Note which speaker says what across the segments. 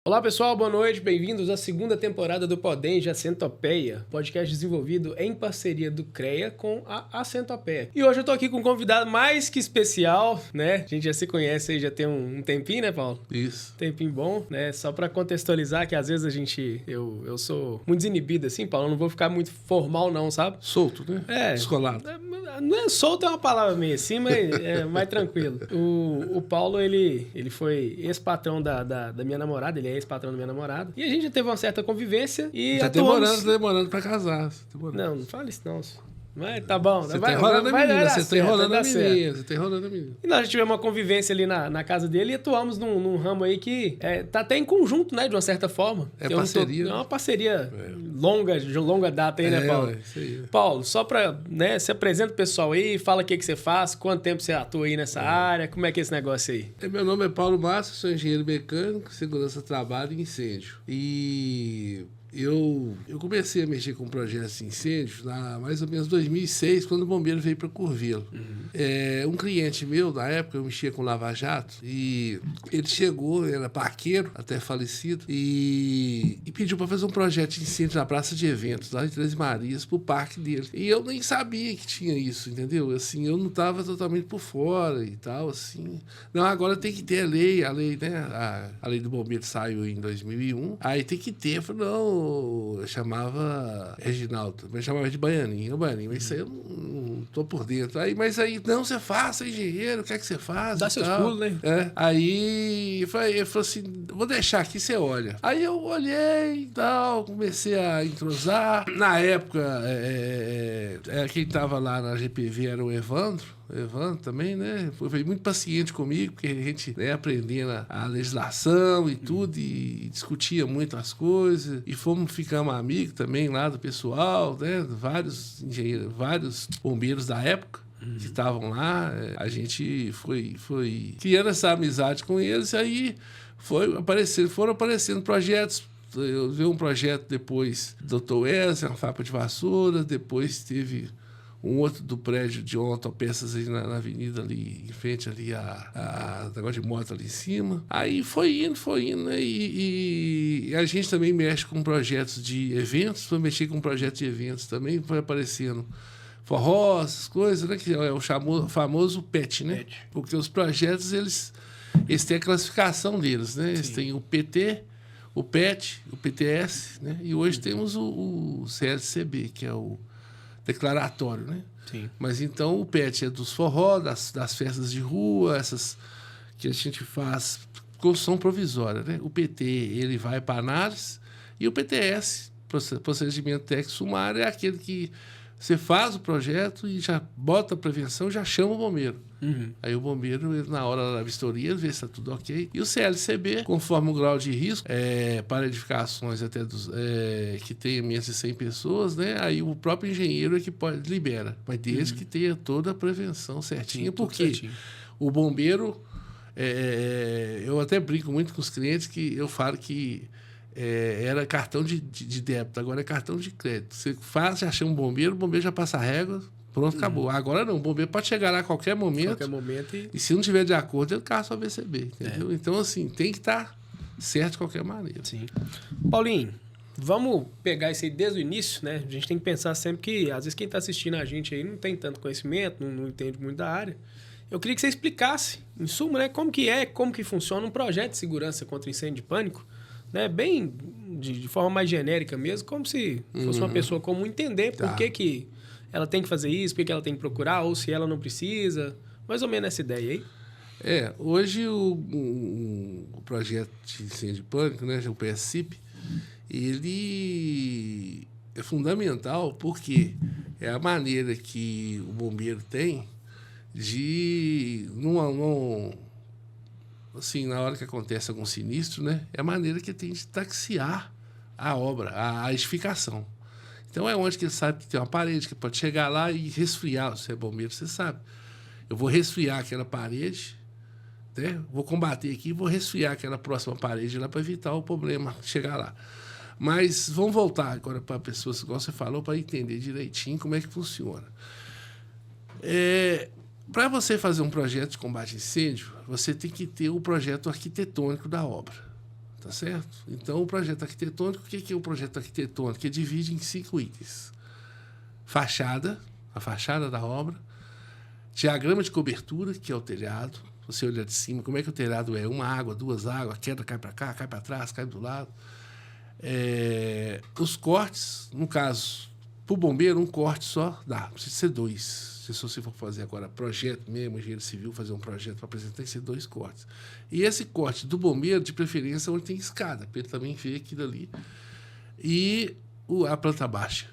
Speaker 1: Olá pessoal, boa noite, bem-vindos à segunda temporada do Podenja Centopeia, podcast desenvolvido em parceria do CREA com a Centopeia. E hoje eu tô aqui com um convidado mais que especial, né? A gente já se conhece aí, já tem um tempinho, né, Paulo?
Speaker 2: Isso.
Speaker 1: Tempinho bom, né? Só pra contextualizar que às vezes eu sou muito desinibido assim, Paulo, eu não vou ficar muito formal não, sabe?
Speaker 2: Solto, né? Descolado.
Speaker 1: Não é solto, é uma palavra meio assim, mas é mais tranquilo. O Paulo, ele foi ex-patrão da minha namorada, ele é ex-patrão da minha namorada. E a gente já teve uma certa convivência e
Speaker 2: Tá
Speaker 1: atuamos...
Speaker 2: demorando pra casar.
Speaker 1: Não fala isso não. Mas tá bom.
Speaker 2: Você tá enrolando a menina, você tá enrolando a menina.
Speaker 1: E nós tivemos uma convivência ali na casa dele e atuamos num ramo aí que tá até em conjunto, né, de uma certa forma.
Speaker 2: É parceria.
Speaker 1: É uma parceria de longa data aí, né, Paulo?
Speaker 2: Isso aí.
Speaker 1: Paulo, só pra, né, se apresenta o pessoal aí, fala o que você faz, quanto tempo você atua aí nessa área, como é que é esse negócio aí?
Speaker 2: Meu nome é Paulo Massa, sou engenheiro mecânico, segurança do trabalho e incêndio. E... Eu comecei a mexer com projetos de incêndio lá mais ou menos 2006, quando o bombeiro veio para Curvelo. Um cliente meu, na época, eu mexia com Lava Jato, e ele chegou, era parqueiro, até falecido, e pediu para fazer um projeto de incêndio na praça de eventos, lá em Três Marias, pro parque dele. E eu nem sabia que tinha isso, entendeu? Assim, eu não estava totalmente por fora e tal, assim. Não, agora tem que ter a lei, né? A lei do bombeiro saiu em 2001, aí tem que ter. Eu falei, não, eu chamava Reginaldo, mas chamava de Baianinho, mas isso aí eu não tô por dentro. Mas aí, não, você faça, engenheiro, o que é que você faz?
Speaker 1: Dá seus pulos, né?
Speaker 2: Aí eu falei assim, vou deixar aqui, você olha. Aí eu olhei e tal, comecei a entrosar. Na época, quem tava lá na GPV era o Evandro também, né? Foi muito paciente comigo, porque a gente, né, aprendendo a legislação e tudo, e discutia muito as coisas, e ficamos amigos também lá do pessoal, né? Vários engenheiros, vários bombeiros da época que estavam lá. A gente foi criando essa amizade com eles, e aí foram aparecendo projetos. Eu vi um projeto depois do Dr. Wesley, uma fábrica de vassoura, depois teve um outro do prédio de autopeças aí na avenida ali, em frente ali, a negócio de moto ali em cima. Aí foi indo, né? E a gente também mexe com projetos de eventos, foi mexer com projetos de eventos também, foi aparecendo forró, essas coisas, né? Que é o famoso PET, né? PET. Porque os projetos, eles têm a classificação deles, né? Eles têm o PT, o PET, o PTS, né? E hoje temos o CLCB, que é o declaratório, né?
Speaker 1: Sim.
Speaker 2: Mas então o PET é dos forró, das festas de rua, essas que a gente faz construção provisória, né? O PT, ele vai para análise, e o PTS, procedimento técnico sumário, é aquele que você faz o projeto e já bota a prevenção, já chama o bombeiro. Aí o bombeiro, na hora da vistoria, ele vê se está tudo ok. E o CLCB, conforme o grau de risco, para edificações até que tenha menos de 100 pessoas, né? Aí o próprio engenheiro é que libera. Mas desde que tenha toda a prevenção certinha, porque o bombeiro... eu até brinco muito com os clientes que eu falo que era cartão de débito, agora é cartão de crédito. Você faz, já chama o bombeiro já passa a régua, pronto, acabou. Agora não, o bombeiro pode chegar lá a qualquer momento e se não tiver de acordo, ele caça o VCB, entendeu? Então, assim, tem que estar certo de qualquer maneira.
Speaker 1: Sim. Paulinho, vamos pegar isso aí desde o início, né? A gente tem que pensar sempre que, às vezes, quem está assistindo a gente aí não tem tanto conhecimento, não entende muito da área. Eu queria que você explicasse, em suma, né, como que funciona um projeto de segurança contra incêndio de pânico, né, bem de forma mais genérica mesmo, como se fosse uma pessoa comum entender por que ela tem que fazer isso, por que ela tem que procurar, ou se ela não precisa, mais ou menos essa ideia aí.
Speaker 2: Hoje o projeto de incêndio de pânico, né, o PSCIP, ele é fundamental porque é a maneira que o bombeiro tem de, assim, na hora que acontece algum sinistro, né, é a maneira que tem de taxiar a obra, a edificação. Então é onde que ele sabe que tem uma parede, que pode chegar lá e resfriar. Se é bombeiro, você sabe. Eu vou resfriar aquela parede, né? Vou combater aqui e vou resfriar aquela próxima parede lá para evitar o problema chegar lá. Mas vamos voltar agora para pessoas, igual você falou, para entender direitinho como é que funciona. Para você fazer um projeto de combate a incêndio, você tem que ter o projeto arquitetônico da obra. tá certo? Então, o projeto arquitetônico, o que é o projeto arquitetônico? Que divide em 5 itens. Fachada, a fachada da obra, diagrama de cobertura, que é o telhado. Você olha de cima, como é que o telhado é? Uma água, duas águas, a queda cai para cá, cai para trás, cai do lado. Os cortes, no caso, para o bombeiro, um corte só dá, precisa ser 2. Se você for fazer agora projeto mesmo, engenheiro civil, fazer um projeto para apresentar, tem que ser 2 cortes. E esse corte do bombeiro, de preferência, onde tem escada, para ele também ver aquilo ali. E a planta baixa.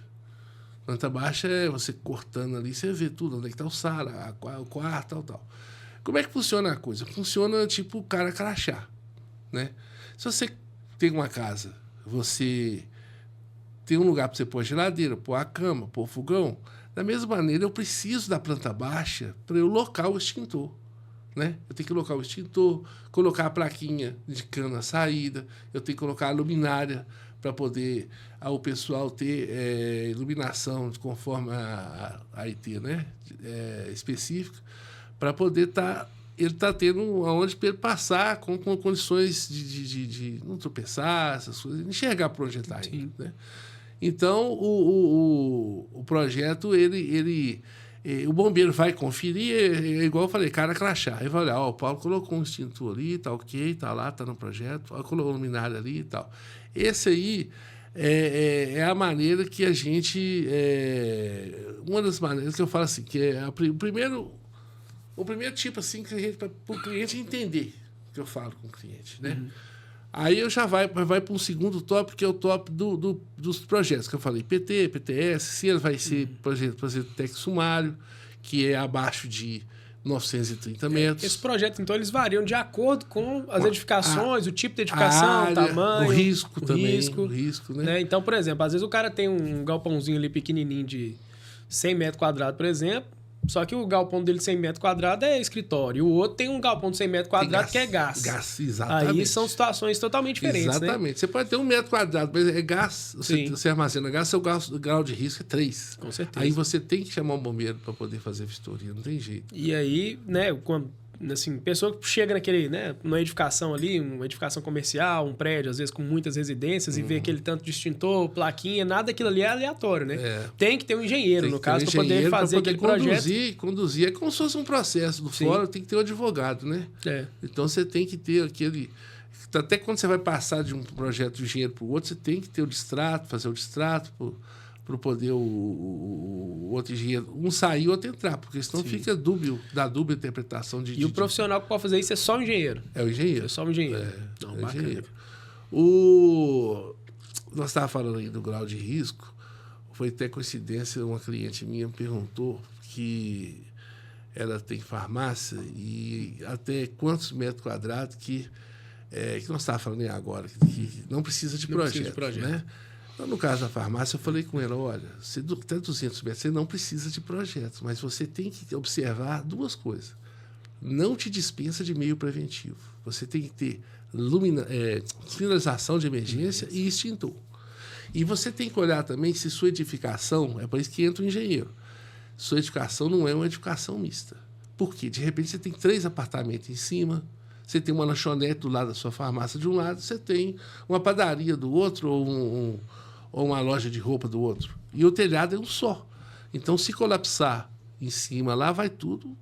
Speaker 2: Planta baixa é você cortando ali, você vê tudo, onde é que está o sala, o quarto, tal. Como é que funciona a coisa? Funciona tipo o cara crachá, né? Se você tem uma casa, você tem um lugar para você pôr a geladeira, pôr a cama, pôr o fogão, da mesma maneira eu preciso da planta baixa para eu locar o extintor, né? Eu tenho que locar o extintor, colocar a plaquinha de cano na saída, eu tenho que colocar a luminária para poder o pessoal ter iluminação conforme a IT, né? Específica, para poder ele tá tendo aonde para ele passar com condições de não tropeçar, essas coisas, enxergar para onde ele está indo, né? Então, o projeto, o bombeiro vai conferir, igual eu falei, cara crachá. Aí vai olhar, o Paulo colocou um extintor ali, tá ok, tá lá, tá no projeto, colocou luminária ali e tal. Esse aí é a maneira que a gente... uma das maneiras que eu falo assim, que é o primeiro tipo assim, que a gente, para o cliente entender o que eu falo com o cliente, né? Uhum. Aí eu já vai para um segundo tópico, que é o tópico dos projetos que eu falei, PT, PTS, se ele vai ser projeto técnico sumário, que é abaixo de 930 metros.
Speaker 1: Esses projetos, então, eles variam de acordo com as edificações, o tipo de edificação,
Speaker 2: área,
Speaker 1: o tamanho...
Speaker 2: O risco também. O risco, né?
Speaker 1: Então, por exemplo, às vezes o cara tem um galpãozinho ali pequenininho de 100 metros quadrados, por exemplo, só que o galpão dele de 100 metros quadrados é escritório. E o outro tem um galpão de 100 metros quadrados que é gás.
Speaker 2: Gás, exatamente.
Speaker 1: Aí são situações totalmente diferentes,
Speaker 2: exatamente. Né? Você pode ter 1 metro quadrado, mas é gás. Você armazena gás, seu grau de risco é 3.
Speaker 1: Com certeza.
Speaker 2: Aí você tem que chamar um bombeiro para poder fazer vistoria, não tem jeito.
Speaker 1: E aí, né, quando... Assim, pessoa que chega naquele, né, numa edificação ali, uma edificação comercial, um prédio, às vezes com muitas residências, e vê aquele tanto de extintor, plaquinha, nada daquilo ali é aleatório, né? Tem que ter um engenheiro, no caso, para poder fazer aquele projeto.
Speaker 2: Conduzir. É como se fosse um processo do fórum, tem que ter um advogado, né? Então você tem que ter aquele... Até quando você vai passar de um projeto de engenheiro para o outro, você tem que ter o distrato, fazer o distrato para poder o outro engenheiro, um sair e o outro entrar, porque senão fica dá dúbia interpretação de...
Speaker 1: E o profissional que pode fazer isso é só o engenheiro.
Speaker 2: É o engenheiro.
Speaker 1: É só o engenheiro. Não, bacana.
Speaker 2: Engenheiro. Nós estávamos falando aí do grau de risco, foi até coincidência, uma cliente minha me perguntou que ela tem farmácia e até quantos metros quadrados que nós estávamos falando aí agora, que não precisa de projeto, né? Então, no caso da farmácia, eu falei com ela, olha, até 200 metros, você não precisa de projetos, mas você tem que observar 2 coisas. Não te dispensa de meio preventivo. Você tem que ter sinalização de emergência e extintor. E você tem que olhar também se sua edificação, é por isso que entra o engenheiro, sua edificação não é uma edificação mista. Por quê? De repente você tem 3 apartamentos em cima, você tem uma lanchonete do lado da sua farmácia de um lado, você tem uma padaria do outro ou uma loja de roupa do outro. E o telhado é um só. Então, se colapsar em cima lá, vai tudo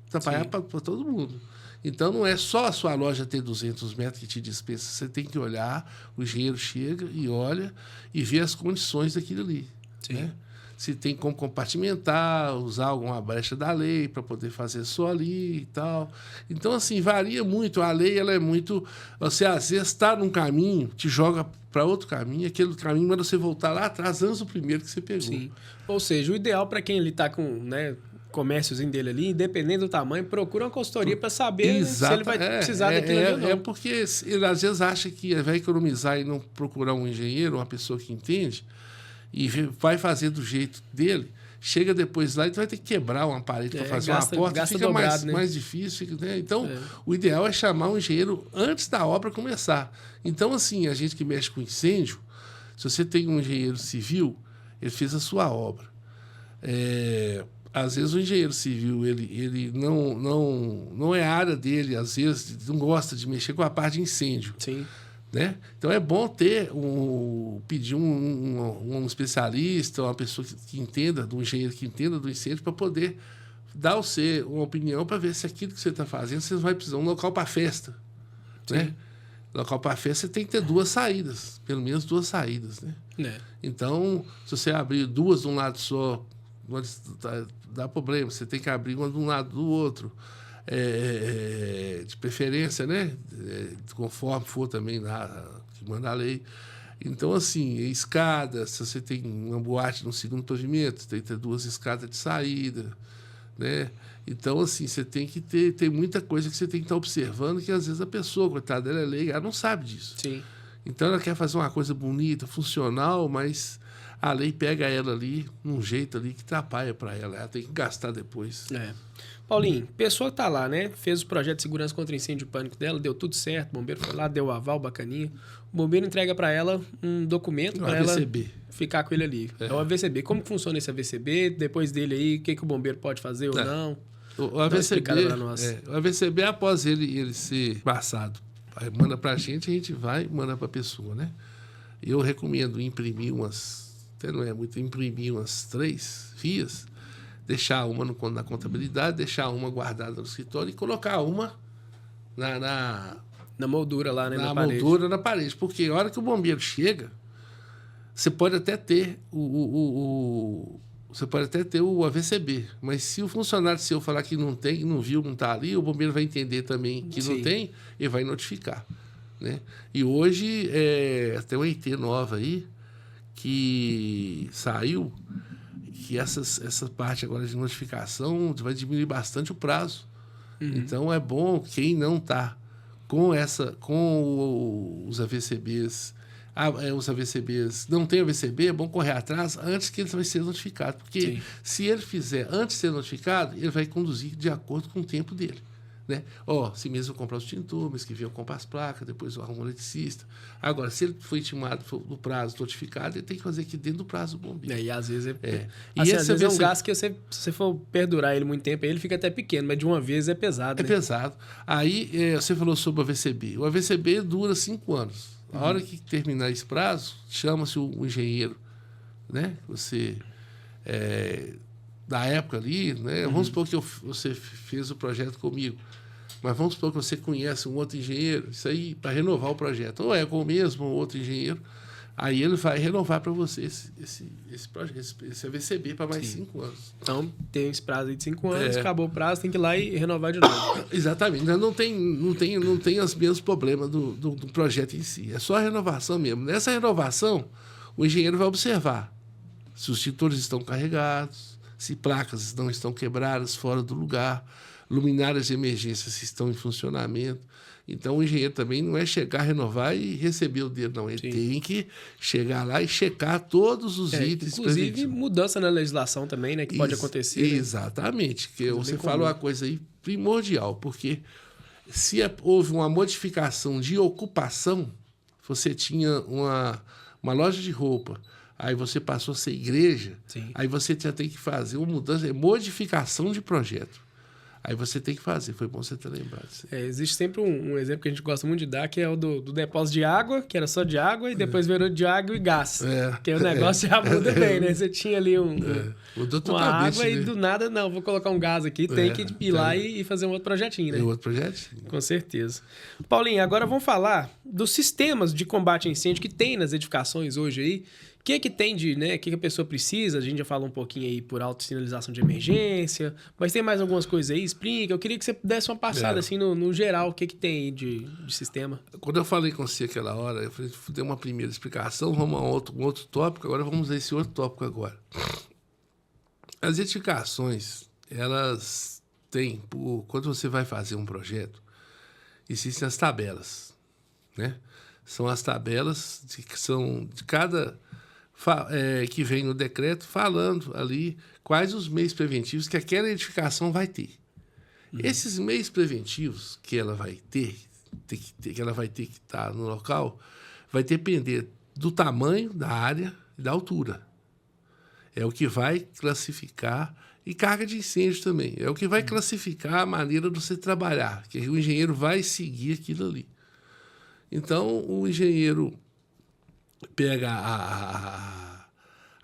Speaker 2: atrapalhar para todo mundo. Então, não é só a sua loja ter 200 metros que te dispensa. Você tem que olhar, o engenheiro chega e olha e vê as condições daquilo ali. Né? Se tem como compartimentar, usar alguma brecha da lei para poder fazer só ali e tal. Então, assim, varia muito. A lei, ela é muito... Você, às vezes, está num caminho, te joga para outro caminho, aquele caminho manda você voltar lá atrás, antes do primeiro que você pegou.
Speaker 1: Sim. Ou seja, o ideal para quem ele está com, né, comérciozinho dele ali, independente do tamanho, procura uma consultoria para saber se ele vai precisar daquilo ali ou não.
Speaker 2: Porque ele, às vezes, acha que vai economizar e não procurar um engenheiro, uma pessoa que entende, e vai fazer do jeito dele, chega depois lá e vai ter que quebrar uma parede para fazer uma porta, fica dobrado, mais difícil. Né? Então, o ideal é chamar um engenheiro antes da obra começar. Então, assim, a gente que mexe com incêndio, se você tem um engenheiro civil, ele fez a sua obra. Às vezes o engenheiro civil ele não é a área dele, às vezes não gosta de mexer com a parte de incêndio.
Speaker 1: Sim.
Speaker 2: Né? Então é bom pedir um especialista, uma pessoa que entenda, um engenheiro que entenda do incêndio, para poder dar você uma opinião para ver se aquilo que você está fazendo, você vai precisar. Um local para festa. Né? Local para festa, você tem que ter 2 saídas, pelo menos 2 saídas. Né? Então, se você abrir 2 de um lado só, dá problema, você tem que abrir uma de um lado do outro. De preferência, né? Conforme for também lá que manda a lei. Então, assim, escada, se você tem uma boate no segundo pavimento, tem que ter 2 escadas de saída, né? Então, assim, você tem que ter muita coisa que você tem que estar observando, que às vezes a pessoa, coitada, ela é leiga, ela não sabe disso.
Speaker 1: Sim.
Speaker 2: Então, ela quer fazer uma coisa bonita, funcional, mas a lei pega ela ali, num jeito ali que atrapalha para ela. Ela tem que gastar depois.
Speaker 1: Paulinho, pessoa que tá lá, né? Fez o projeto de segurança contra incêndio e pânico dela, deu tudo certo, o bombeiro foi lá, deu o aval, bacaninha. O bombeiro entrega para ela um documento para ela ficar com ele ali. É o AVCB. Como que funciona esse AVCB? Depois dele aí, o que o bombeiro pode fazer ou não?
Speaker 2: O AVCB, após ele ser passado, manda pra gente vai e manda pra pessoa, né? Eu recomendo imprimir até não é muito, imprimir umas 3 fias, deixar uma na contabilidade, deixar uma guardada no escritório e colocar uma na
Speaker 1: moldura lá, né?
Speaker 2: Na moldura na parede. Porque a hora que o bombeiro chega, você pode até ter você pode até ter o AVCB, mas se o funcionário seu falar que não tem, não viu, não está ali, o bombeiro vai entender também que não tem e vai notificar. Né? E hoje, tem uma IT nova aí que saiu, que essa parte agora de notificação vai diminuir bastante o prazo. Então, é bom quem não está com os AVCBs... os AVCBs não tem AVCB, é bom correr atrás antes que ele vai ser notificado. Porque se ele fizer antes de ser notificado, ele vai conduzir de acordo com o tempo dele. Né? Se mesmo comprar os extintores, que venham comprar as placas, depois arruma um eletricista. Agora, se ele foi intimado no prazo notificado, ele tem que fazer aqui dentro do prazo do bombeiro.
Speaker 1: E às vezes às vezes é um gasto que se você for perdurar ele muito tempo, ele fica até pequeno, mas de uma vez é pesado.
Speaker 2: É pesado. Aí, você falou sobre o AVCB. O AVCB dura 5 anos. A hora que terminar esse prazo, chama-se o engenheiro, né? Você, da época ali, né? Vamos supor que você fez o projeto comigo, mas vamos supor que você conhece um outro engenheiro, isso aí para renovar o projeto, ou é com o mesmo ou outro engenheiro, aí ele vai renovar para você esse projeto, esse AVCB para mais 5 anos.
Speaker 1: Então, tem esse prazo aí de 5 anos, acabou o prazo, tem que ir lá e renovar de novo.
Speaker 2: Exatamente. Não tem os mesmos problemas do projeto em si. É só a renovação mesmo. Nessa renovação, o engenheiro vai observar se os extintores estão carregados, se placas não estão quebradas fora do lugar, luminárias de emergência se estão em funcionamento. Então, o engenheiro também não é chegar, renovar e receber o dedo, não. Ele tem que chegar lá e checar todos os itens.
Speaker 1: Inclusive, mudança na legislação também, né? Que pode acontecer.
Speaker 2: Exatamente. Que você falou uma coisa aí primordial, porque se houve uma modificação de ocupação, você tinha uma loja de roupa, aí você passou a ser igreja, aí você já tem que fazer uma mudança, modificação de projeto. Aí você tem que fazer. Foi bom você ter lembrado.
Speaker 1: Existe sempre um exemplo que a gente gosta muito de dar, que é o do depósito de água, que era só de água, e depois virou de água e gás. Porque o negócio já muda bem, né? Você tinha ali uma água e do nada, não, vou colocar um gás aqui, tem que ir lá e fazer um outro projetinho, né?
Speaker 2: Outro projetinho.
Speaker 1: Com certeza. Paulinho, agora vamos falar dos sistemas de combate a incêndio que tem nas edificações hoje aí. O que tem de, né? O que a pessoa precisa? A gente já falou um pouquinho aí por auto-sinalização de emergência, mas tem mais algumas coisas aí? Explica. Eu queria que você desse uma passada assim no geral, o que tem aí de sistema.
Speaker 2: Quando eu falei com você aquela hora, eu falei, dei uma primeira explicação, vamos a um outro tópico, agora vamos a esse outro tópico agora. As edificações, elas têm, quando você vai fazer um projeto, existem as tabelas, né? São as tabelas que são de cada... que vem no decreto falando ali quais os meios preventivos que aquela edificação vai ter. Esses meios preventivos que ela vai ter que ela vai ter que estar no local, vai depender do tamanho da área e da altura. É o que vai classificar, e carga de incêndio também, é o que vai classificar a maneira de você trabalhar, que o engenheiro vai seguir aquilo ali. Então, o engenheiro pega a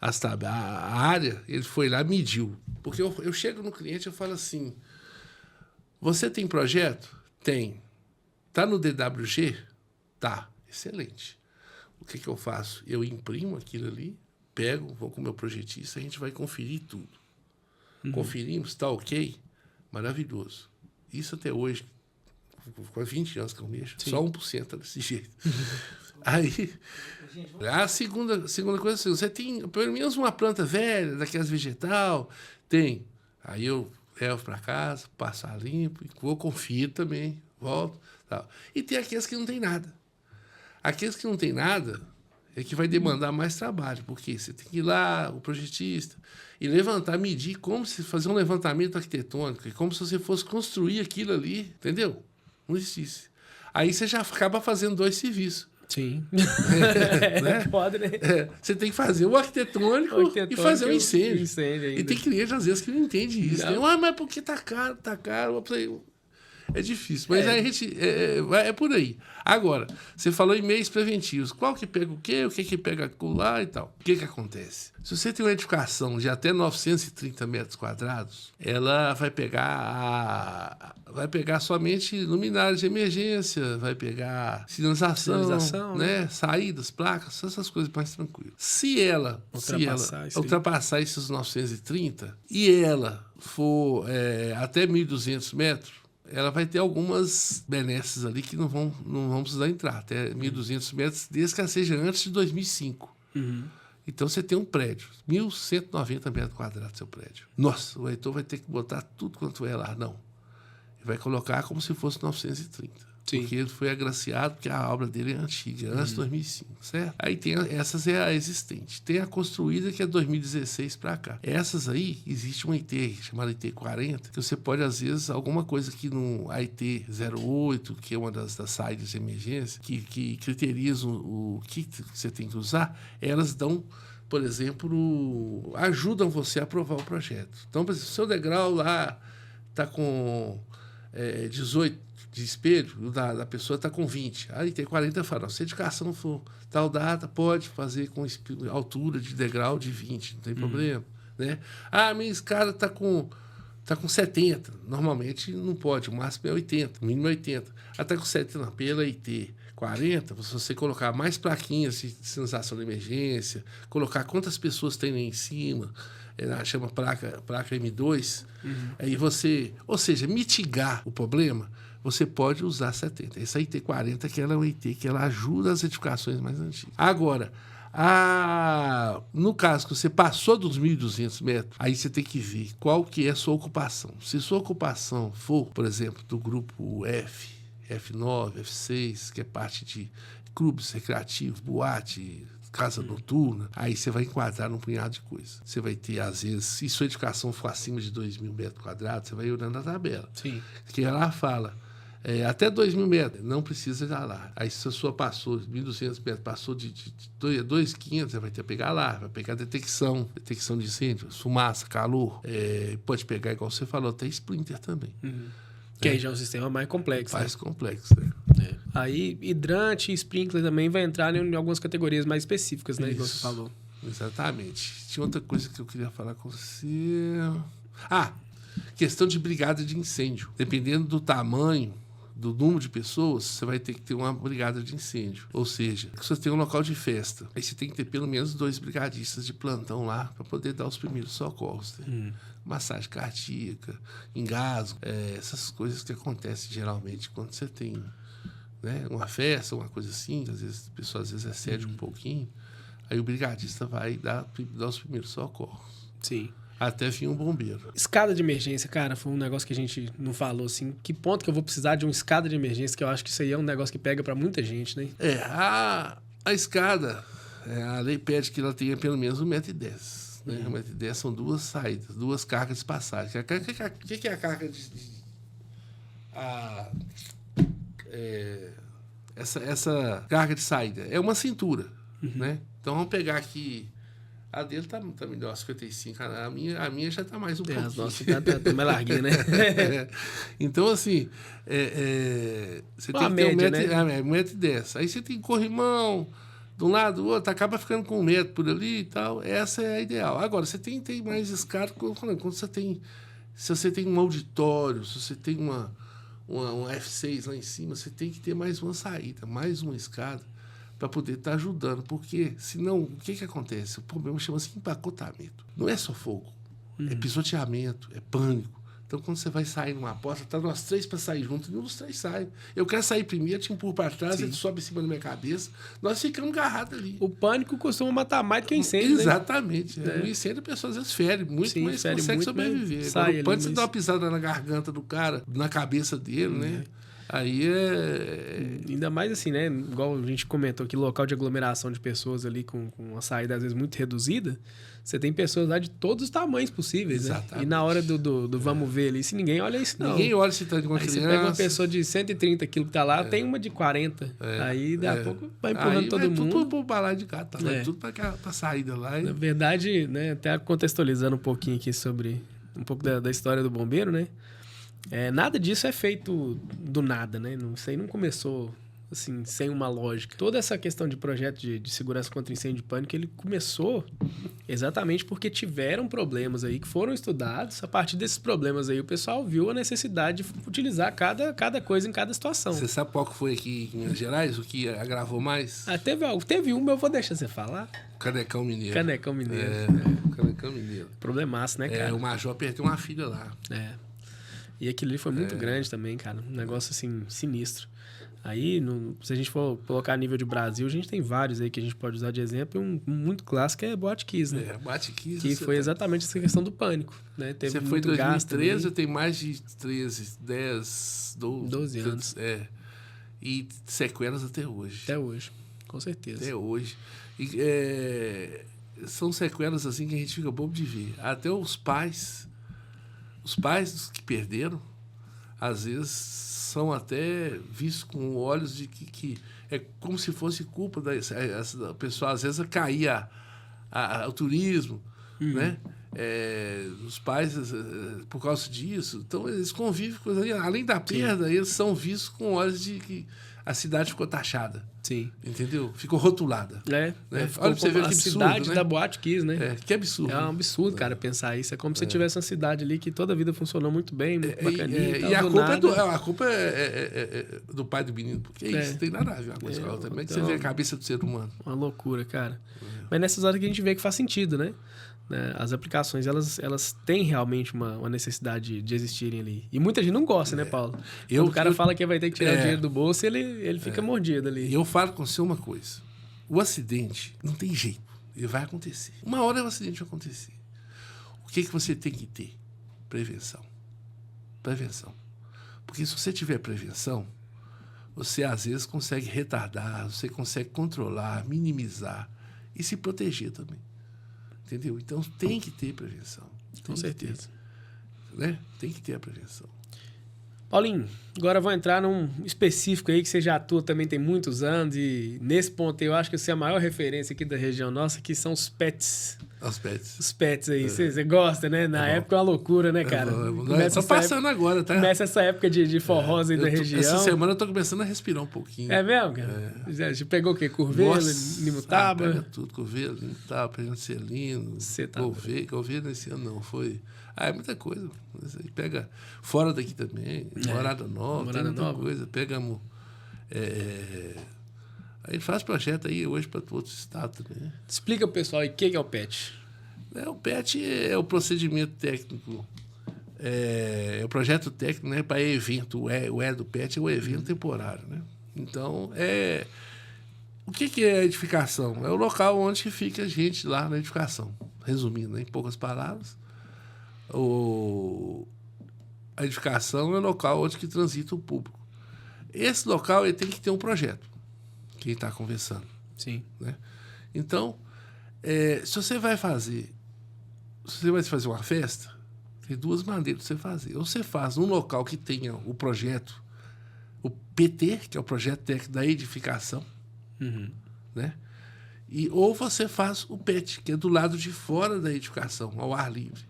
Speaker 2: área, ele foi lá, mediu. Porque eu chego no cliente e falo assim, você tem projeto? Tem. Tá no DWG? Tá. Excelente. O que eu faço? Eu imprimo aquilo ali, pego, vou com o meu projetista, a gente vai conferir tudo. Conferimos, tá ok? Maravilhoso. Isso até hoje, com 20 anos que eu mexo, sim, só 1% tá desse jeito. Aí, a segunda coisa assim, você tem pelo menos uma planta velha, daquelas vegetal? Tem. Aí eu levo para casa, passo a limpo, vou, confiro também, volto. Tal. E tem aqueles que não tem nada. Aqueles que não tem nada é que vai demandar mais trabalho, porque você tem que ir lá, o projetista, e levantar, medir, como se fazer um levantamento arquitetônico, como se você fosse construir aquilo ali, entendeu? Não existe. Aí você já acaba fazendo 2 serviços.
Speaker 1: Sim.
Speaker 2: Né?
Speaker 1: Pode, né?
Speaker 2: Você tem que fazer o arquitetônico e fazer o incêndio. E tem cliente, às vezes, que não entende isso. Não. Né? Mas porque tá caro, tá caro. É difícil, mas aí a gente é por aí. Agora, você falou em meios preventivos. Qual que pega o quê? O que pega lá e tal? O que acontece? Se você tem uma edificação de até 930 metros quadrados, ela vai pegar somente luminárias de emergência, vai pegar sinalização, né? Saídas, placas, essas coisas mais tranquilas. Se ela ultrapassar esses 930 e ela for até 1.200 metros, ela vai ter algumas benesses ali que não vão precisar entrar, até 1.200 metros, desde que ela seja antes de 2005. Uhum. Então, você tem um prédio, 1.190 metros quadrados, seu prédio. Nossa, o Heitor vai ter que botar tudo quanto é lá. Não. Ele vai colocar como se fosse 930. Sim. Porque ele foi agraciado, porque a obra dele é antiga, antes de 2005, certo? Aí tem essas é a existente. Tem a construída, que é 2016 para cá. Essas aí, existe uma IT chamada IT 40, que você pode, às vezes, alguma coisa que no IT 08, que é uma das saídas de emergência, que criterizam o que você tem que usar, elas dão, por exemplo, ajudam você a aprovar o projeto. Então, por exemplo, o seu degrau lá está com 18 de espelho, da pessoa está com 20. Aí tem 40, fala, se a edificação for tal data, pode fazer com altura de degrau de 20, não tem problema. Né? Ah, minha escada está com 70. Normalmente não pode, o máximo é 80, o mínimo é 80. Até com 70, pela IT 40, se você colocar mais plaquinhas de sinalização de emergência, colocar quantas pessoas tem lá em cima, chama placa M2, aí você, ou seja, mitigar o problema, você pode usar 70. Essa IT 40, que ela é uma IT que ela ajuda as edificações mais antigas. Agora, no caso que você passou dos 1.200 metros, aí você tem que ver qual que é a sua ocupação. Se sua ocupação for, por exemplo, do grupo F, F9, F6, que é parte de clubes recreativos, boate, casa noturna, aí você vai enquadrar num punhado de coisas. Você vai ter, às vezes, se sua edificação for acima de 2.000 metros quadrados, você vai olhando a tabela. Sim. Que ela fala, até 2.000 metros, não precisa ir lá. Aí, se a sua passou, 1.200 metros, passou de 2.500, você vai ter que pegar lá, vai pegar detecção de incêndio, fumaça, calor, pode pegar, igual você falou, até splinter também.
Speaker 1: Que aí já é um sistema mais complexo.
Speaker 2: Mais complexo, né?
Speaker 1: Aí, hidrante e sprinkler também vai entrar em algumas categorias mais específicas, né? Igual você falou.
Speaker 2: Exatamente. Tinha outra coisa que eu queria falar com você. Questão de brigada de incêndio. Dependendo do tamanho, do número de pessoas, você vai ter que ter uma brigada de incêndio. Ou seja, você tem um local de festa. Aí você tem que ter pelo menos 2 brigadistas de plantão lá para poder dar os primeiros socorros. Né? Massagem cardíaca, engasgo, essas coisas que acontecem geralmente quando você tem, né, uma festa, uma coisa assim, às vezes a pessoa excede um pouquinho, aí o brigadista vai dar os primeiros socorros.
Speaker 1: Sim.
Speaker 2: Até vir um bombeiro.
Speaker 1: Escada de emergência, cara, foi um negócio que a gente não falou, assim. Que ponto que eu vou precisar de uma escada de emergência? Que eu acho que isso aí é um negócio que pega pra muita gente, né?
Speaker 2: A escada, a lei pede que ela tenha pelo menos 1,10 m. Né? 1,10 m são 2 saídas, 2 cargas de passagem. O que é a carga essa carga de saída? É uma cintura, né? Então, vamos pegar aqui A dele tá melhor, 55. A minha já tá mais um pouquinho.
Speaker 1: As nossas tá mais larguinha, né?
Speaker 2: Então, assim, você tem que ter
Speaker 1: média,
Speaker 2: 1,10 m. Aí você tem corrimão, de um lado, do outro, acaba ficando com 1 metro por ali e tal. Essa é a ideal. Agora, você tem mais escada quando você tem... Se você tem um auditório, se você tem um F6 lá em cima, você tem que ter mais uma saída, mais uma escada, para poder estar ajudando. Porque, senão, o que acontece? O problema chama-se empacotamento. Não é só fogo, é pisoteamento, é pânico. Então, quando você vai sair numa porta, tá nós 3 para sair juntos, nenhum dos 3 sai. Eu quero sair primeiro, te empurro para trás, ele sobe em cima da minha cabeça, nós ficamos agarrados ali.
Speaker 1: O pânico costuma matar mais do que o incêndio,
Speaker 2: Exatamente. Né? O incêndio, a pessoa às vezes fere muito, mas
Speaker 1: fere
Speaker 2: consegue
Speaker 1: muito,
Speaker 2: sobreviver.
Speaker 1: Sai
Speaker 2: o pânico,
Speaker 1: ali,
Speaker 2: você dá uma pisada na garganta do cara, na cabeça dele, né? Aí
Speaker 1: Ainda mais assim, né? Igual a gente comentou aqui, local de aglomeração de pessoas ali com uma saída às vezes muito reduzida, você tem pessoas lá de todos os tamanhos possíveis, né? E na hora do vamos ver ali, se ninguém olha isso, não.
Speaker 2: Ninguém olha se tá de uma criança.
Speaker 1: Você pega uma pessoa de 130 quilos que tá lá, tem uma de 40. Aí, daqui a pouco, vai empurrando todo mundo.
Speaker 2: Tudo pro balaio de gato, tá? Tudo pra saída lá.
Speaker 1: Na verdade, né? Até contextualizando um pouquinho aqui sobre um pouco da história do bombeiro, né? Nada disso é feito do nada, né? Isso aí não começou assim, sem uma lógica. Toda essa questão de projeto de segurança contra incêndio e pânico, ele começou exatamente porque tiveram problemas aí que foram estudados. A partir desses problemas aí, o pessoal viu a necessidade de utilizar cada coisa em cada situação.
Speaker 2: Você sabe qual que foi aqui em Minas Gerais, o que agravou mais?
Speaker 1: Teve um, mas eu vou deixar você falar.
Speaker 2: Canecão Mineiro.
Speaker 1: Canecão Mineiro.
Speaker 2: Canecão Mineiro.
Speaker 1: Problemaço, né, cara?
Speaker 2: O Major perdeu uma filha lá.
Speaker 1: E aquilo ali foi muito grande também, cara. Um negócio, assim, sinistro. Aí, se a gente for colocar a nível de Brasil, a gente tem vários aí que a gente pode usar de exemplo. E um muito clássico é Boate Kiss, né?
Speaker 2: Boate Kiss.
Speaker 1: Que foi exatamente essa questão do pânico, né? Teve
Speaker 2: você foi em 2013, eu
Speaker 1: tenho
Speaker 2: mais de 12
Speaker 1: anos.
Speaker 2: E sequelas até hoje.
Speaker 1: Até hoje, com certeza.
Speaker 2: Até hoje. E, são sequelas assim que a gente fica bobo de ver. Até os pais dos que perderam, às vezes são até vistos com olhos de que é como se fosse culpa da pessoa, às vezes caía o turismo, né? Os pais, por causa disso, então eles convivem com coisas. Além da perda, eles são vistos com olhos de que a cidade ficou taxada.
Speaker 1: Sim.
Speaker 2: Entendeu? Ficou rotulada.
Speaker 1: Né?
Speaker 2: Olha pra você ver que absurdo,
Speaker 1: cidade,
Speaker 2: né?
Speaker 1: da Boate Kiss, né?
Speaker 2: Que absurdo.
Speaker 1: É um absurdo, cara, pensar isso. É como se tivesse uma cidade ali que toda a vida funcionou muito bem, muito bacaninha.
Speaker 2: E a culpa é do pai do menino. Porque isso não tem nada a ver uma coisa com a outra. Como é que você vê a cabeça do ser humano?
Speaker 1: Uma loucura, cara. Mas nessas horas que a gente vê que faz sentido, né? As aplicações, elas têm realmente uma necessidade de existirem ali. E muita gente não gosta, né, Paulo? Quando o cara fala que vai ter que tirar o dinheiro do bolso, ele fica mordido ali.
Speaker 2: E eu falo com você uma coisa. O acidente não tem jeito. Ele vai acontecer. Uma hora o acidente vai acontecer. O que você tem que ter? Prevenção. Prevenção. Porque se você tiver prevenção, você às vezes consegue retardar, você consegue controlar, minimizar e se proteger também. Entendeu? Então tem que ter prevenção.
Speaker 1: Com certeza.
Speaker 2: Né? Tem que ter a prevenção.
Speaker 1: Paulinho, agora vou entrar num específico aí que você já atua também tem muitos anos e nesse ponto eu acho que você é a maior referência aqui da região nossa, que são os pets.
Speaker 2: Os pets.
Speaker 1: Os pets aí. Você gosta, né? Na época é uma loucura, né, cara?
Speaker 2: Tô passando agora, tá?
Speaker 1: Começa essa época de forrós aí da região.
Speaker 2: Essa semana eu tô começando a respirar um pouquinho.
Speaker 1: É mesmo, cara? Você pegou o quê? Curvelo, Nimutaba?
Speaker 2: Pega tudo. Curvelo, Nimutaba, Pejancelino, Golveiro esse ano não, foi... é muita coisa. Aí pega fora daqui também, Morada Nova, tem muita coisa. Pegamos... Aí faz projeto aí hoje para outros estados também.
Speaker 1: Explica pro pessoal aí o que é o PET.
Speaker 2: O PET é o procedimento técnico, é o projeto técnico, né, para evento. O E do PET é o evento temporário, né? Então, o que é a edificação? É o local onde fica a gente lá na edificação. Resumindo, né, em poucas palavras, a edificação é o local onde que transita o público. Esse local ele tem que ter um projeto. Quem está conversando.
Speaker 1: Sim.
Speaker 2: Né? Então, se você vai fazer uma festa, tem duas maneiras de você fazer. Ou você faz um local que tenha o projeto, o PT, que é o projeto técnico da edificação, né? Ou você faz o PET, que é do lado de fora da edificação, ao ar livre.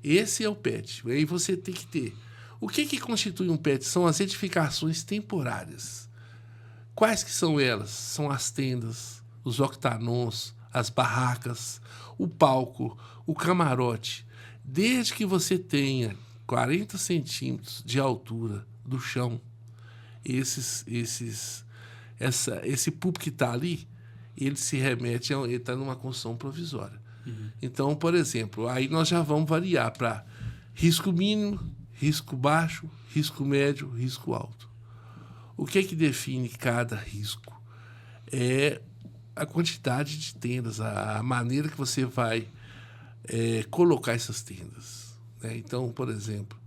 Speaker 2: Esse é o PET. Aí você tem que ter. O que constitui um PET? São as edificações temporárias. Quais que são elas? São as tendas, os octanons, as barracas, o palco, o camarote. Desde que você tenha 40 centímetros de altura do chão, esse púlpito que está ali, ele se remete ele está numa construção provisória. Então, por exemplo, aí nós já vamos variar para risco mínimo, risco baixo, risco médio, risco alto. O que define cada risco? É a quantidade de tendas, a maneira que você vai colocar essas tendas, né? Então, por exemplo,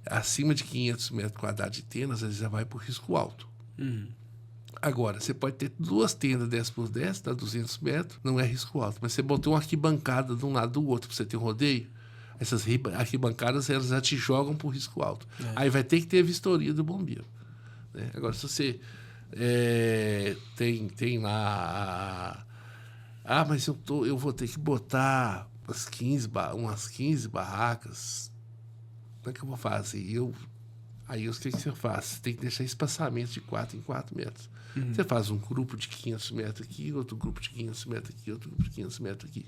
Speaker 2: acima de 500 metros quadrados de tendas, ele já vai para o risco alto. Agora, você pode ter 2 tendas 10 por 10, dá 200 metros, não é risco alto. Mas você botou uma arquibancada de um lado do outro para você ter um rodeio, essas arquibancadas elas já te jogam para o risco alto. Aí vai ter que ter a vistoria do bombeiro, né? Agora, se você tem lá... mas eu vou ter que botar umas 15 barracas. Como é que eu vou fazer? Aí o que você faz? Você tem que deixar espaçamento de 4 em 4 metros. Você faz um grupo de 500 metros aqui, outro grupo de 500 metros aqui, outro grupo de 500 metros aqui.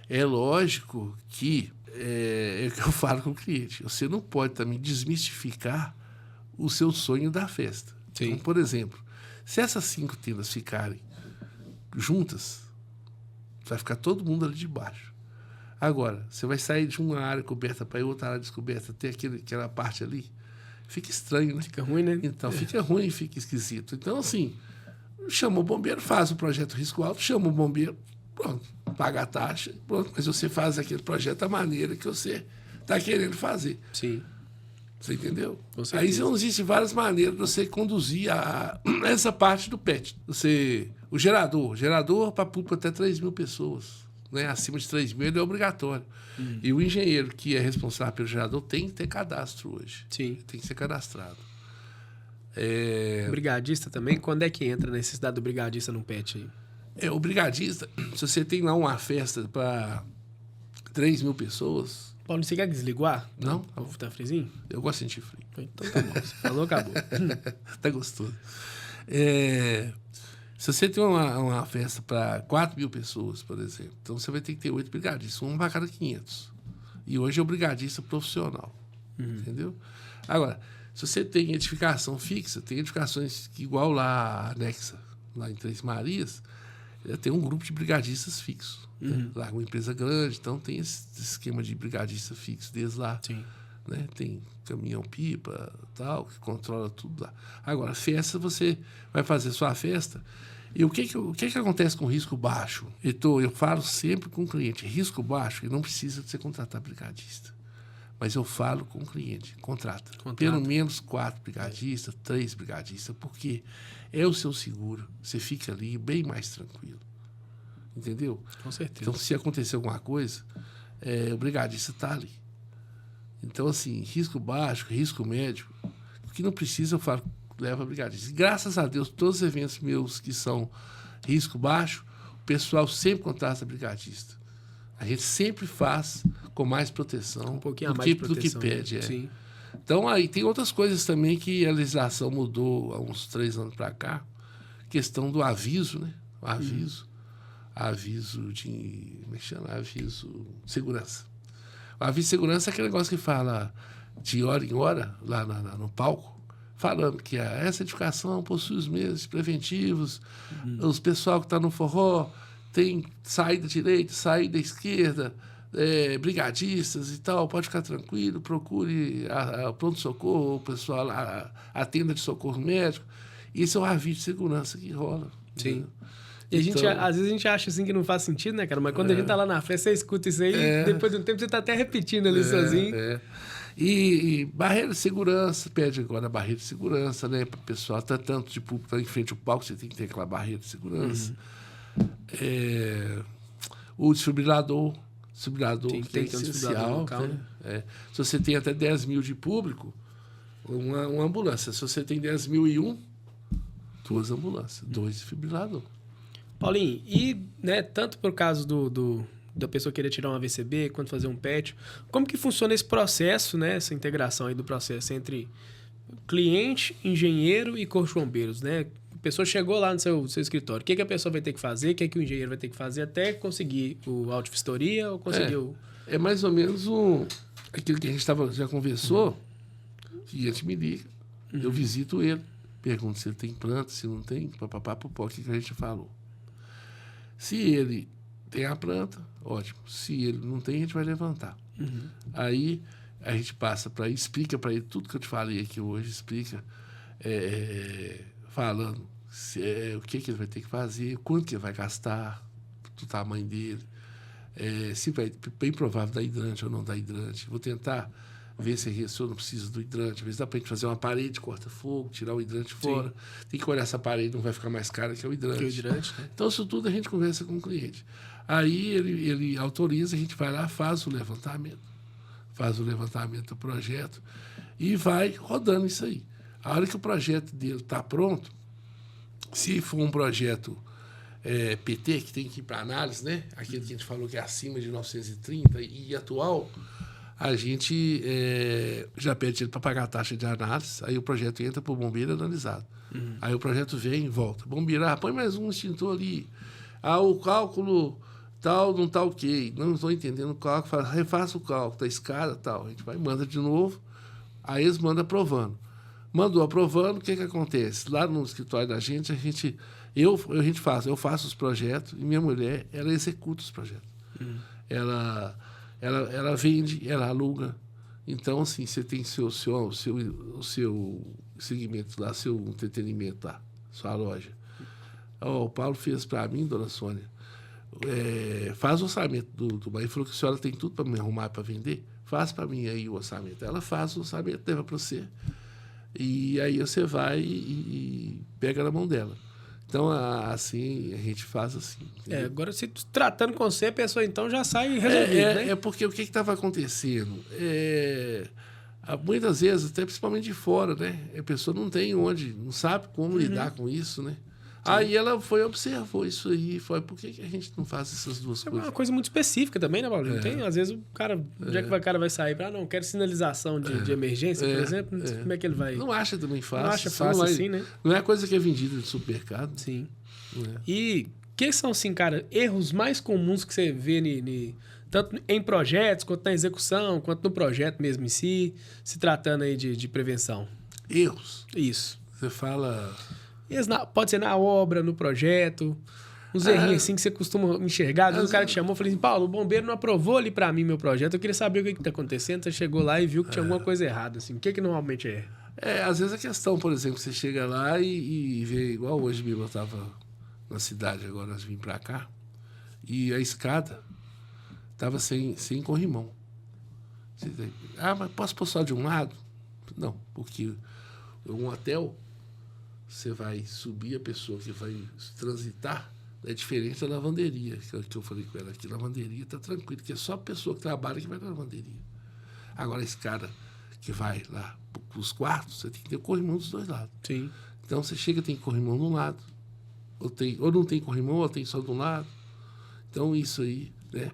Speaker 2: É lógico que é o que eu falo com o cliente. Você não pode também desmistificar o seu sonho da festa.
Speaker 1: Sim.
Speaker 2: Então, por exemplo, se essas 5 tendas ficarem juntas, vai ficar todo mundo ali de baixo. Agora, você vai sair de uma área coberta para outra área descoberta, ter aquela parte ali, fica estranho, né?
Speaker 1: Fica ruim, né?
Speaker 2: Então, fica ruim, fica esquisito. Então, assim, chama o bombeiro, faz o projeto risco alto, chama o bombeiro, pronto, paga a taxa, pronto, mas você faz aquele projeto da maneira que você está querendo fazer.
Speaker 1: Sim.
Speaker 2: Você entendeu?
Speaker 1: Com certeza.
Speaker 2: Aí existem várias maneiras de você conduzir essa parte do PET. O gerador para público até 3.000 pessoas. Né? Acima de 3.000 ele é obrigatório. E o engenheiro que é responsável pelo gerador tem que ter cadastro hoje.
Speaker 1: Sim.
Speaker 2: Tem que ser cadastrado.
Speaker 1: O brigadista também, quando é que entra a necessidade do brigadista no PET aí?
Speaker 2: O brigadista, se você tem lá uma festa para 3.000 pessoas...
Speaker 1: Paulo, você quer desligar?
Speaker 2: Não.
Speaker 1: Tá frisinho?
Speaker 2: Eu gosto de sentir frio.
Speaker 1: Então tá bom. Você falou, acabou.
Speaker 2: Tá gostoso. Se você tem uma festa para 4.000 pessoas, por exemplo, então você vai ter que ter 8 brigadistas, um para cada 500. E hoje é o brigadista profissional. Entendeu? Agora, se você tem edificação fixa, tem edificações que, igual lá, anexa, lá em Três Marias, tem um grupo de brigadistas fixos. Né? Lá é uma empresa grande, então tem esse esquema de brigadista fixo desde lá.
Speaker 1: Sim.
Speaker 2: Né? Tem caminhão-pipa, tal, que controla tudo lá. Agora, festa, você vai fazer sua festa. E o que acontece com risco baixo? Eu falo sempre com o cliente, risco baixo, ele não precisa de você contratar brigadista. Mas eu falo com o cliente, contrata. Pelo menos 4 brigadistas, 3 brigadistas, porque é o seu seguro. Você fica ali bem mais tranquilo. Entendeu?
Speaker 1: Com certeza.
Speaker 2: Então, se acontecer alguma coisa, o brigadista está ali. Então, assim, risco baixo, risco médio, o que não precisa, eu falo, leva brigadista. E, graças a Deus, todos os eventos meus que são risco baixo, o pessoal sempre contrata brigadista. A gente sempre faz com mais proteção,
Speaker 1: um pouquinho a mais de
Speaker 2: do
Speaker 1: proteção,
Speaker 2: que pede.
Speaker 1: Sim.
Speaker 2: Então, aí tem outras coisas também que a legislação mudou há uns 3 anos para cá. Questão do aviso, né? O aviso. Aviso de... Como é que chama? Aviso de segurança. O aviso de segurança é aquele negócio que fala de hora em hora, lá no palco, falando que essa edificação possui os meios preventivos, os pessoal que está no forró tem saída direita, saída esquerda, brigadistas e tal, pode ficar tranquilo, procure a pronto-socorro, o pessoal a tenda de socorro médico. Isso é um aviso de segurança que rola.
Speaker 1: Sim.
Speaker 2: Né?
Speaker 1: E às vezes a gente acha assim que não faz sentido, né, cara? Mas quando a gente tá lá na festa, você escuta isso aí, depois de um tempo você tá até repetindo ali sozinho.
Speaker 2: E barreira de segurança, pede agora a barreira de segurança, né? Para o pessoal, tanto de público, tá em frente ao palco, você tem que ter aquela barreira de segurança. O desfibrilador que é essencial. Né? Se você tem até 10.000 de público, uma ambulância. Se você tem 10.001, 2 ambulâncias, 2 desfibriladores.
Speaker 1: Paulinho, e né, tanto por caso da pessoa querer tirar um AVCB, quanto fazer um PET, como que funciona esse processo, né, essa integração aí do processo entre cliente, engenheiro e corpo de bombeiros, né? A pessoa chegou lá no seu escritório, o que a pessoa vai ter que fazer, o que o engenheiro vai ter que fazer até conseguir o auto-vistoria ou conseguir o...
Speaker 2: É mais ou menos aquilo que a gente já conversou, o cliente me liga, eu visito ele, pergunto se ele tem planta, se não tem, papapá, popó, o que a gente falou. Se ele tem a planta, ótimo. Se ele não tem, a gente vai levantar. Aí a gente passa explica para ele tudo que eu te falei aqui hoje, explica, falando o que ele vai ter que fazer, quanto que ele vai gastar, do tamanho dele, se vai, bem provável dar hidrante ou não dar hidrante. Vou tentar ver se eu não preciso do hidrante. Às vezes dá para a gente fazer uma parede, corta-fogo, tirar o hidrante fora. Sim. Tem que olhar essa parede, não vai ficar mais cara que o hidrante. Né? Então, isso tudo a gente conversa com o cliente. Aí ele autoriza, a gente vai lá, faz o levantamento do projeto e vai rodando isso aí. A hora que o projeto dele está pronto, se for um projeto PT, que tem que ir para análise, né? Aquele que a gente falou que é acima de 930 e atual, a gente já pede ele para pagar a taxa de análise, aí o projeto entra para o bombeiro analisado. Aí o projeto vem e volta. Bombeiro, põe mais um extintor ali. O cálculo tal não está ok. Não estou entendendo o cálculo, refaça o cálculo da escada tal. A gente vai, manda de novo, aí eles mandam aprovando. Mandou aprovando, o que acontece? Lá no escritório da gente, eu faço os projetos e minha mulher, ela executa os projetos. Ela vende, ela aluga. Então, assim, você tem o seu segmento lá, seu entretenimento lá, sua loja. O Paulo fez para mim, dona Sônia, faz o orçamento do Bahia. Ele falou que a senhora tem tudo para me arrumar para vender. Faz para mim aí o orçamento. Ela faz o orçamento, leva para você. E aí você vai e pega na mão dela. Então, assim, a gente faz assim.
Speaker 1: Agora, se tratando com você, a pessoa então já sai resolvida, né?
Speaker 2: Porque o que estava acontecendo? Muitas vezes, até principalmente de fora, né? A pessoa não sabe como lidar com isso, né? Sim. Aí ela observou isso aí, por que a gente não faz essas duas coisas?
Speaker 1: É uma coisa muito específica também, né, Paulinho? Tem, às vezes, o cara, o cara vai sair para, não, quero sinalização de emergência, por exemplo, como é que ele vai...
Speaker 2: Não acha também fácil.
Speaker 1: Não acha fácil assim, né?
Speaker 2: Não é coisa que é vendida no supermercado.
Speaker 1: Sim. E que são, assim, cara, erros mais comuns que você vê tanto em projetos, quanto na execução, quanto no projeto mesmo em si, se tratando aí de prevenção?
Speaker 2: Erros?
Speaker 1: Isso.
Speaker 2: Você fala...
Speaker 1: Pode ser na obra, no projeto, uns errinhos assim que você costuma enxergar. Às vezes o cara te chamou e falou assim, Paulo, o bombeiro não aprovou ali para mim meu projeto, eu queria saber o que está acontecendo. Você chegou lá e viu que tinha alguma coisa errada. Assim. O que normalmente é?
Speaker 2: Às vezes a questão, por exemplo, você chega lá e vê, igual hoje mesmo eu estava na cidade, agora nós vim para cá, e a escada estava sem corrimão. Mas posso pôr só de um lado? Não, porque um hotel... Você vai subir, a pessoa que vai transitar é diferente da lavanderia, que eu falei com ela aqui. Lavanderia está tranquilo, porque é só a pessoa que trabalha que vai na lavanderia. Agora, esse cara que vai lá para os quartos, você tem que ter corrimão dos dois lados.
Speaker 1: Sim.
Speaker 2: Então, você chega, tem corrimão de um lado, ou não tem corrimão, ou tem só de um lado. Então, isso aí, né?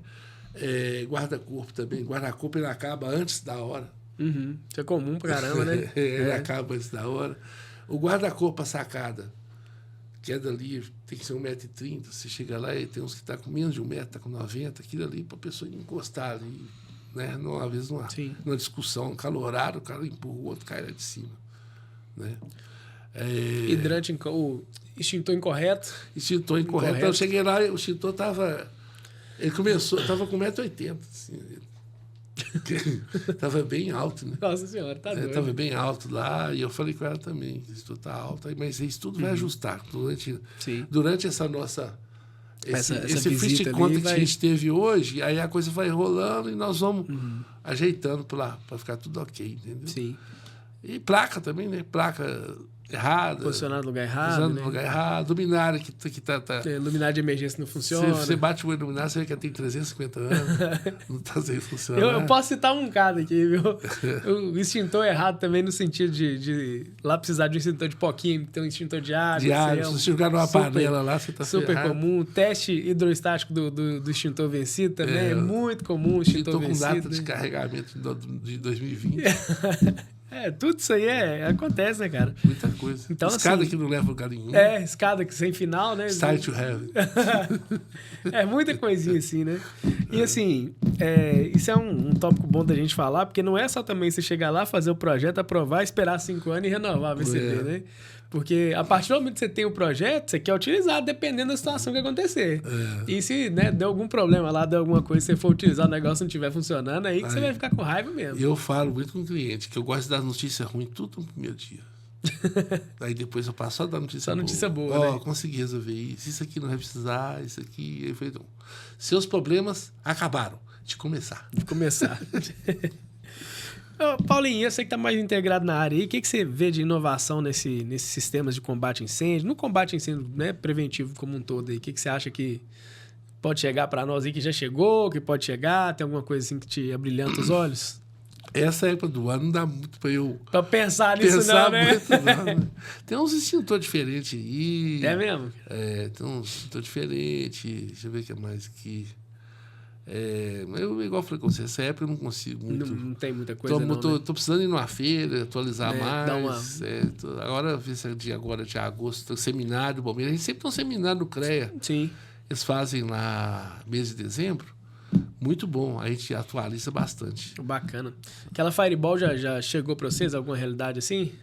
Speaker 2: Guarda-corpo também. Guarda-corpo, ele acaba antes da hora.
Speaker 1: Isso é comum pra caramba, né?
Speaker 2: Ele acaba antes da hora. O guarda-corpo, a sacada, que é dali, tem que ser 1,30 m. Você chega lá e tem uns que estão com menos de 1 metro, está com 90, aquilo ali para a pessoa encostar ali, né? Às vezes numa discussão, calorado, o cara empurra o outro, cai lá de cima. Né?
Speaker 1: Hidrante, o extintor incorreto.
Speaker 2: Extintor incorreto. Então, eu cheguei lá e o extintor estava... Ele estava com 1,80 m. Assim, Tava bem alto, né?
Speaker 1: Nossa senhora, tá doido.
Speaker 2: Tava bem alto lá, e eu falei com ela também, isso tudo tá alto, mas isso tudo vai ajustar. Durante essa nossa... Esse fist conta que a gente teve hoje, aí a coisa vai rolando e nós vamos ajeitando para ficar tudo ok, entendeu?
Speaker 1: Sim.
Speaker 2: E placa também, né? Placa errada.
Speaker 1: Posicionado no lugar errado.
Speaker 2: Posicionado
Speaker 1: né?
Speaker 2: no lugar errado. Luminária que tá...
Speaker 1: Luminária de emergência não funciona.
Speaker 2: Você bate o olho no luminário, você vê que tem 350 anos. Não tá sem funcionar.
Speaker 1: Eu posso citar um caso aqui, viu? O extintor errado também no sentido de lá precisar de um extintor de poquinho, ter um extintor de água.
Speaker 2: De água. Se você jogar numa panela lá, você tá
Speaker 1: super
Speaker 2: ferrado.
Speaker 1: comum. Teste hidrostático do extintor vencido também é muito comum. Extintor vencido.
Speaker 2: Com data de carregamento de 2020.
Speaker 1: Tudo isso aí acontece, né, cara?
Speaker 2: Muita coisa.
Speaker 1: Então,
Speaker 2: escada
Speaker 1: assim,
Speaker 2: que não leva lugar nenhum.
Speaker 1: Escada que sem final, né?
Speaker 2: Start to heaven.
Speaker 1: Muita coisinha assim, né? E assim, isso é um tópico bom da gente falar, porque não é só também você chegar lá, fazer o projeto, aprovar, esperar 5 anos e renovar a VCD, né? Porque a partir do momento que você tem o projeto, você quer utilizar dependendo da situação que acontecer. E se der algum problema lá, der alguma coisa, você for utilizar o negócio e não estiver funcionando, aí que você vai ficar com raiva mesmo.
Speaker 2: E eu falo muito com o cliente que eu gosto de dar notícia ruim tudo no primeiro dia. Aí depois eu passo só a dar notícia boa.
Speaker 1: Notícia boa, né?
Speaker 2: Consegui resolver isso aqui não vai precisar, isso aqui... Aí eu falei, não. Seus problemas acabaram de começar.
Speaker 1: Paulinho, eu sei que está mais integrado na área aí. O que você vê de inovação nesses sistemas de combate a incêndio? No combate a incêndio, né, preventivo como um todo aí, o que você acha que pode chegar para nós aí, que já chegou, que pode chegar? Tem alguma coisa assim que te abrilhanta os olhos?
Speaker 2: Essa época do ano não dá muito para eu...
Speaker 1: Para pensar nisso não, né?
Speaker 2: Muito, não, né? Tem uns extintores diferentes aí.
Speaker 1: É mesmo?
Speaker 2: Tem uns extintores diferentes. Deixa eu ver o que é mais aqui. Eu, igual eu falei com você, essa época eu não consigo muito.
Speaker 1: Não tem muita coisa
Speaker 2: tô precisando ir numa feira, atualizar
Speaker 1: Dar
Speaker 2: mais. Agora, esse dia agora de agosto, seminário, bombeiro. A gente sempre tem um seminário no CREA.
Speaker 1: Sim.
Speaker 2: Eles fazem lá mês de dezembro. Muito bom, a gente atualiza bastante.
Speaker 1: Bacana. Aquela Fireball já chegou para vocês, alguma realidade assim?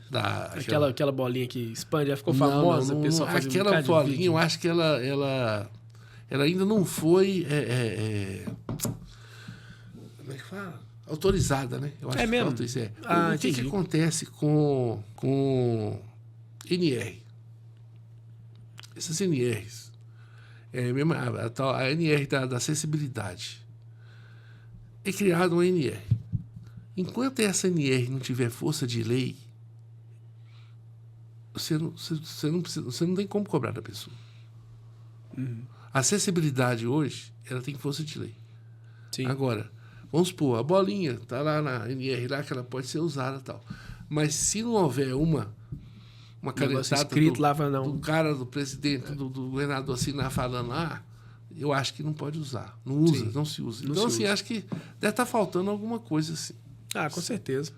Speaker 1: Aquela bolinha que expande, já ficou famosa?
Speaker 2: Aquela bolinha, eu acho que ela ainda não foi... como é que fala? Autorizada, né? Eu acho que
Speaker 1: mesmo?
Speaker 2: Falta isso. O que acontece com NR? Essas NRs... mesmo a NR da acessibilidade. É criada uma NR. Enquanto essa NR não tiver força de lei, você não tem como cobrar da pessoa. A acessibilidade hoje, ela tem força de lei.
Speaker 1: Sim.
Speaker 2: Agora, vamos supor, a bolinha está lá na NR, lá, que ela pode ser usada e tal. Mas se não houver uma canetada do cara, do presidente, do governador assinar falando lá, eu acho que não pode usar. Não usa, não se usa. Então, assim, acho que deve estar faltando alguma coisa assim.
Speaker 1: Com certeza.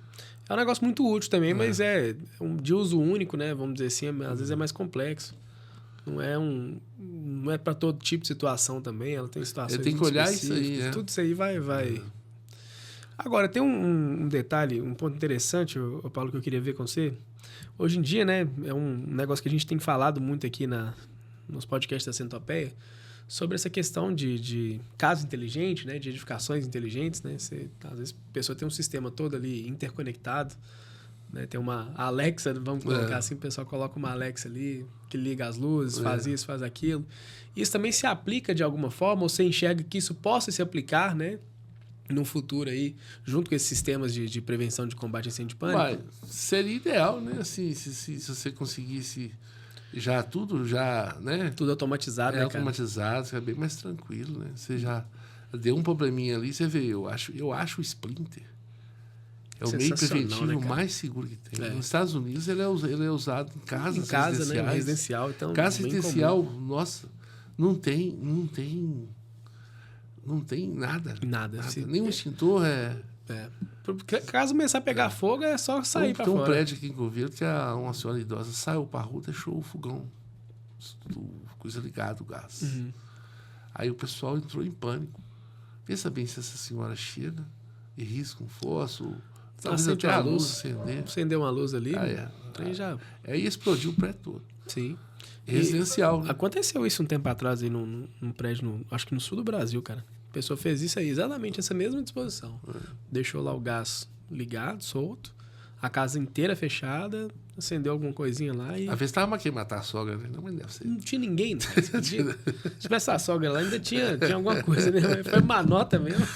Speaker 1: É um negócio muito útil também, mas é de uso único, né? Vamos dizer assim, às vezes é mais complexo. Não é para todo tipo de situação também, ela tem situações
Speaker 2: tem que olhar isso aí, né?
Speaker 1: Tudo isso aí vai. Agora, tem um detalhe, um ponto interessante, Paulo, que eu queria ver com você. Hoje em dia, né, é um negócio que a gente tem falado muito aqui nos podcasts da Centopeia, sobre essa questão de casa inteligente, né, de edificações inteligentes, né? Às vezes a pessoa tem um sistema todo ali interconectado, né? Tem uma Alexa, vamos colocar assim, o pessoal coloca uma Alexa ali, que liga as luzes, faz isso, faz aquilo. Isso também se aplica de alguma forma, ou você enxerga que isso possa se aplicar, né, no futuro aí, junto com esses sistemas de prevenção de combate a incêndio de pânico?
Speaker 2: Seria ideal, né? Assim, se você conseguisse tudo, né?
Speaker 1: Tudo automatizado, né,
Speaker 2: automatizado, fica bem mais tranquilo, né? Você já deu um probleminha ali, você vê, eu acho o Splinter o meio preventivo, né, mais seguro que tem. Nos Estados Unidos ele é usado em casas residenciais.
Speaker 1: Né? Residencial, então,
Speaker 2: casa residencial, nossa, não tem nada.
Speaker 1: Nada.
Speaker 2: Nem um extintor
Speaker 1: Caso começar a pegar fogo, é só sair para fora.
Speaker 2: Tem um prédio aqui em Governo que uma senhora idosa saiu para a rua, deixou o fogão, coisa ligada, o gás. Aí o pessoal entrou em pânico. Pensa bem se essa senhora chega e risca um fósforo, talvez até a luz
Speaker 1: acender uma luz ali.
Speaker 2: Aí explodiu o prédio todo.
Speaker 1: Sim.
Speaker 2: Residencial. Né?
Speaker 1: Aconteceu isso um tempo atrás aí num prédio, acho que no sul do Brasil, cara. A pessoa fez isso aí, exatamente essa mesma disposição. Deixou lá o gás ligado, solto, a casa inteira fechada, acendeu alguma coisinha lá e...
Speaker 2: Às vezes tava quem matar a sogra, né? Não, mas deve ser.
Speaker 1: Não tinha ninguém, né? Se tivesse a sogra lá, ainda tinha alguma coisa, né? Foi uma nota mesmo.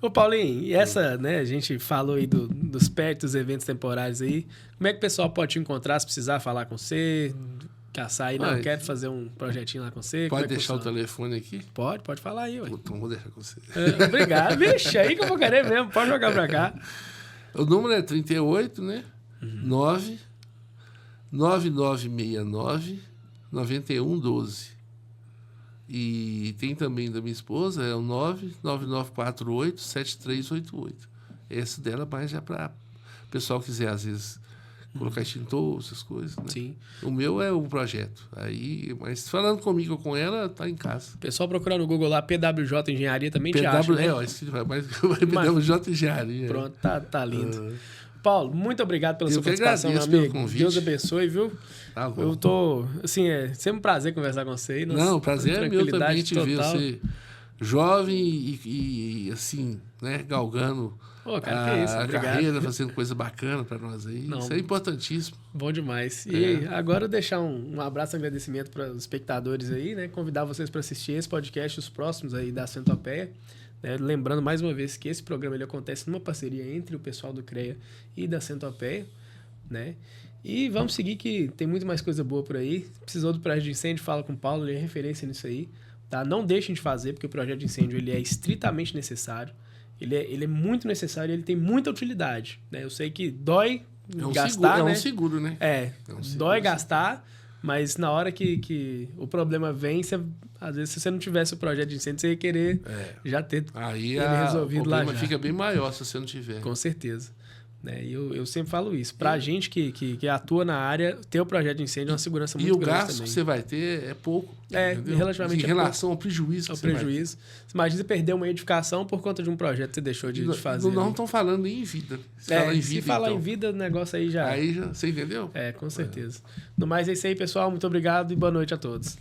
Speaker 1: Ô, Paulinho, e essa, né, a gente falou aí dos PET, dos eventos temporários aí. Como é que o pessoal pode te encontrar se precisar falar com você? Caçar aí, não, quero fazer um projetinho lá com você.
Speaker 2: Pode deixar o telefone aqui?
Speaker 1: Pode falar aí, ué.
Speaker 2: Então vou deixar com você.
Speaker 1: Obrigado. Vixe, aí que eu vou querer mesmo. Pode jogar pra cá.
Speaker 2: O número é 38, né? 9969-9112. E tem também da minha esposa, é o 99948-7388. Esse dela, mas já para o pessoal quiser, às vezes, colocar extintor, essas coisas, né?
Speaker 1: Sim.
Speaker 2: O meu é um projeto. Aí, mas falando comigo ou com ela, tá em casa.
Speaker 1: O pessoal procurando no Google lá, PWJ Engenharia também te acha, né?
Speaker 2: Ó, esse vai PWJ Engenharia.
Speaker 1: Pronto, tá lindo. Paulo, muito obrigado pela sua participação, meu
Speaker 2: pelo
Speaker 1: amigo.
Speaker 2: convite.
Speaker 1: Deus abençoe, viu?
Speaker 2: Tá bom.
Speaker 1: Eu tô, assim, é sempre um prazer conversar com você.
Speaker 2: Não, o prazer é meu também te ver
Speaker 1: total.
Speaker 2: você jovem e assim, né, galgando
Speaker 1: cara, que isso,
Speaker 2: a
Speaker 1: obrigado.
Speaker 2: carreira, fazendo coisa bacana para nós aí.
Speaker 1: Não.
Speaker 2: Isso é importantíssimo.
Speaker 1: Bom demais. E agora eu deixar um abraço e agradecimento para os espectadores aí, né? Convidar vocês para assistir esse podcast, os próximos aí da Centopeia. Né? Lembrando mais uma vez que esse programa ele acontece numa parceria entre o pessoal do CREA e da Centopeia, né? E vamos seguir que tem muito mais coisa boa por aí. Precisou do projeto de incêndio, fala com o Paulo, ele é referência nisso aí. Tá? Não deixem de fazer, porque o projeto de incêndio ele é estritamente necessário. Ele é muito necessário e ele tem muita utilidade. Né? Eu sei que dói gastar, né?
Speaker 2: É um seguro, né?
Speaker 1: Dói gastar, mas na hora que o problema vem, às vezes se você não tivesse o projeto de incêndio, você ia querer já ter
Speaker 2: aí
Speaker 1: ele resolvido lá já.
Speaker 2: O problema fica bem maior se você não tiver.
Speaker 1: Com certeza. Né? E eu sempre falo isso. Pra gente que atua na área, ter o projeto de incêndio é uma segurança muito grande também.
Speaker 2: E o gasto que você vai ter é pouco.
Speaker 1: Relativamente
Speaker 2: em relação ao prejuízo que
Speaker 1: você vai ter. Você imagina você perder uma edificação por conta de um projeto que você deixou de fazer.
Speaker 2: Não estão falando nem em vida.
Speaker 1: Se falar em vida, o negócio aí já...
Speaker 2: Aí já, você entendeu?
Speaker 1: Com certeza. No mais é isso aí, pessoal. Muito obrigado e boa noite a todos.